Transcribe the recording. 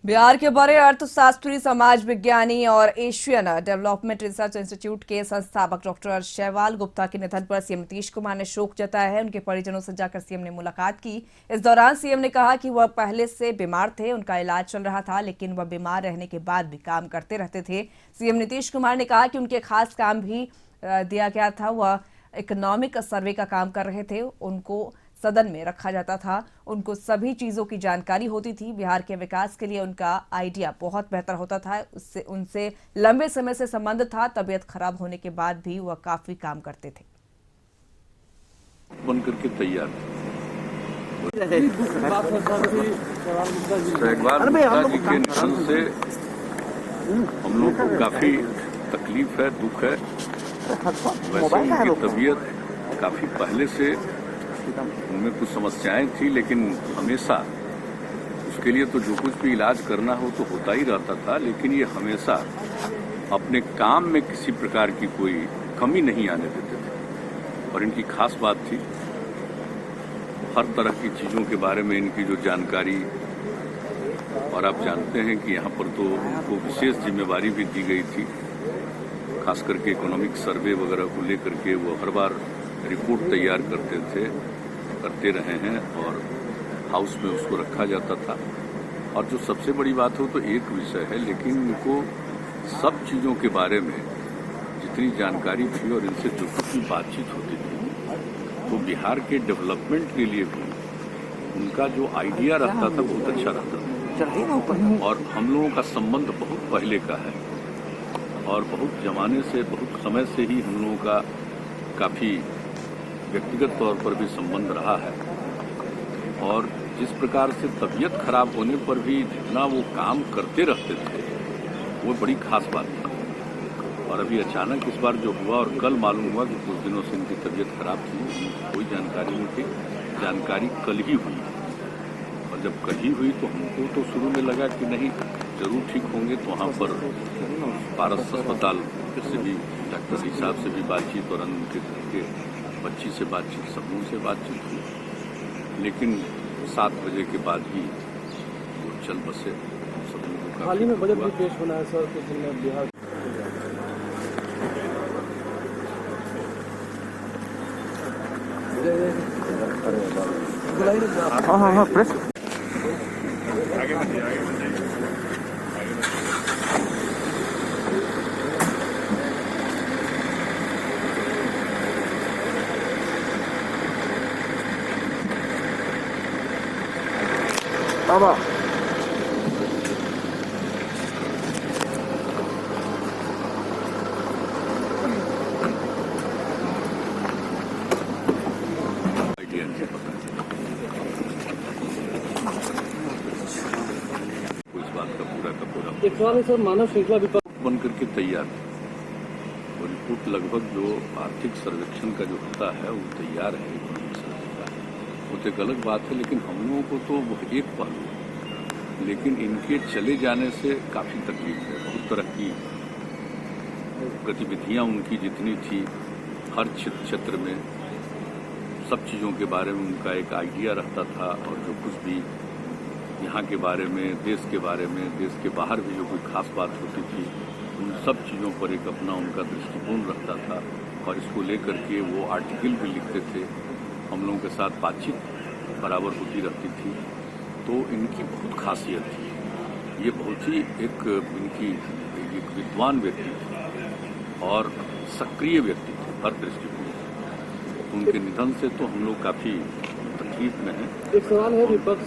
बिहार के बड़े अर्थशास्त्री, समाज विज्ञानी और एशियन डेवलपमेंट रिसर्च इंस्टीट्यूट के संस्थापक डॉक्टर शैवाल गुप्ता के निधन पर सीएम नीतीश कुमार ने शोक जताया है। उनके परिजनों से जाकर सीएम ने मुलाकात की। इस दौरान सीएम ने कहा कि वह पहले से बीमार थे, उनका इलाज चल रहा था, लेकिन वह बीमार रहने के बाद भी काम करते रहते थे। सीएम नीतीश कुमार ने कहा कि उनके खास काम भी दिया गया था। वह इकोनॉमिक सर्वे का काम कर रहे थे। उनको सदन में रखा जाता था। उनको सभी चीजों की जानकारी होती थी। बिहार के विकास के लिए उनका आइडिया बहुत बेहतर होता था। उनसे लंबे समय से संबंध था। तबीयत खराब होने के बाद भी वह काफी काम करते थे। बनकर के तैयार जी के निधन से हम लोग को काफी तकलीफ है, दुख है। वैसे उनकी तबीयत काफी पहले से उनमें कुछ समस्याएं थी, लेकिन हमेशा उसके लिए तो जो कुछ भी इलाज करना हो तो होता ही रहता था, लेकिन ये हमेशा अपने काम में किसी प्रकार की कोई कमी नहीं आने देते थे। और इनकी खास बात थी, हर तरह की चीजों के बारे में इनकी जो जानकारी, और आप जानते हैं कि यहाँ पर तो उनको विशेष जिम्मेवारी भी दी गई थी, खास करके इकोनॉमिक सर्वे वगैरह को लेकर के वो हर बार रिपोर्ट तैयार करते रहे हैं और हाउस में उसको रखा जाता था। और जो सबसे बड़ी बात हो तो एक विषय है, लेकिन उनको सब चीज़ों के बारे में जितनी जानकारी थी और इनसे जो कुछ भी बातचीत होती थी, तो बिहार के डेवलपमेंट के लिए भी उनका जो आइडिया रहता था बहुत अच्छा रहता था। और हम लोगों का संबंध बहुत पहले का है और बहुत जमाने से, बहुत समय से ही हम लोगों का काफ़ी व्यक्तिगत तौर पर भी संबंध रहा है। और जिस प्रकार से तबीयत खराब होने पर भी जितना वो काम करते रहते थे, वो बड़ी खास बात थी। और अभी अचानक इस बार जो हुआ और कल मालूम हुआ कि कुछ दिनों से इनकी तबीयत खराब थी, कोई जानकारी नहीं थी। जानकारी कल ही हुई और जब कल ही हुई तो हमको तो शुरू में लगा कि नहीं, जरूर ठीक होंगे। तो वहाँ पर पारस अस्पताल से भी डॉक्टर साहब से भी बातचीत और उनके घर के बच्ची से बातचीत, समूह से बातचीत हुई, लेकिन 7 बजे के बाद ही वो चल बसे। हाल ही में बजट भी पेश होना है सर, कुछ दिन में बिहार हाँ प्रेस आगे बाबा एक सवाल है सर, मानव श्रृंखला विभाग बनकर के तैयार और रिपोर्ट लगभग जो आर्थिक सर्वेक्षण का जो होता है वो तैयार है। इकोनॉमिक सर्वे का वो तो एक अलग बात है, लेकिन हम लोगों को तो वो एक पहलू है, लेकिन इनके चले जाने से काफी तकलीफ है। बहुत तरह की गतिविधियां उनकी जितनी थी, हर क्षेत्र में सब चीजों के बारे में उनका एक आइडिया रहता था। और जो कुछ भी यहाँ के बारे में, देश के बारे में, देश के बाहर भी जो कोई खास बात होती थी, उन सब चीज़ों पर एक अपना उनका दृष्टिकोण रखता था। और इसको लेकर के वो आर्टिकल भी लिखते थे। हम लोगों के साथ बातचीत बराबर होती रहती थी। तो इनकी बहुत खासियत थी। ये बहुत ही एक इनकी एक विद्वान व्यक्ति थे और सक्रिय व्यक्ति थे हर दृष्टिकोण से। उनके निधन से तो हम लोग काफ़ी तकलीफ में हैं। एक सवाल है, विपक्ष